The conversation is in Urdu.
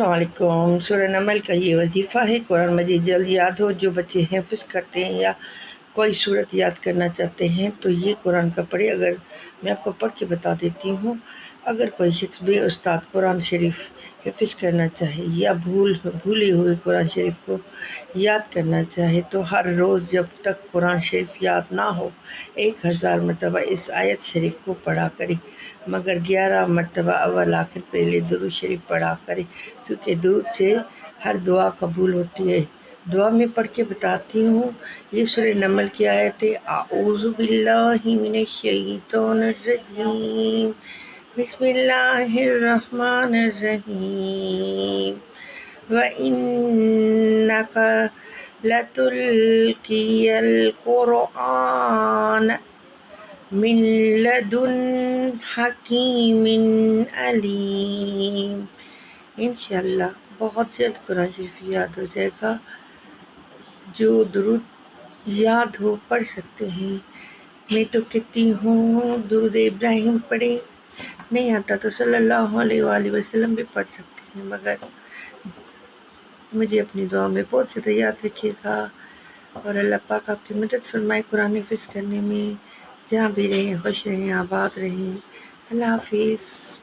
السلام علیکم۔ سورہ نمل کا یہ وظیفہ ہے، قرآن مجید جلد یاد ہو۔ جو بچے حفظ کرتے ہیں یا کوئی صورت یاد کرنا چاہتے ہیں تو یہ قرآن کا پڑھے۔ اگر میں آپ کو پڑھ کے بتا دیتی ہوں، اگر کوئی شخص بے استاد قرآن شریف حفظ کرنا چاہے یا بھولے ہوئے قرآن شریف کو یاد کرنا چاہے تو ہر روز جب تک قرآن شریف یاد نہ ہو 1000 مرتبہ اس آیت شریف کو پڑھا کرے، مگر 11 مرتبہ اول آخر پہلے درود شریف پڑھا کرے، کیونکہ درود سے ہر دعا قبول ہوتی ہے۔ دعا میں پڑھ کے بتاتی ہوں۔ یہ سورہ نمل کی آیت ہے۔ اعوذ باللہ من الشیطان الرجیم، بسم اللہ الرحمن الرحیم، وَإِنَّكَ لَتُلْقِي الْقُرْآنَ مِن لَدُنْ حَکِیمٍ علیم۔ انشاءاللہ بہت جلد قرآن شریف یاد ہو جائے گا۔ جو درود یاد ہو پڑھ سکتے ہیں۔ میں تو کہتی ہوں درود ابراہیم پڑھیں، نہیں آتا تو صلی اللہ علیہ وآلہ وسلم بھی پڑھ سکتے ہیں، مگر مجھے اپنی دعا میں بہت زیادہ یاد رکھیے گا، اور اللہ پاک آپ کی مدد فرمائے قرآن حفظ کرنے میں۔ جہاں بھی رہیں خوش رہیں، آباد رہیں۔ اللہ حافظ۔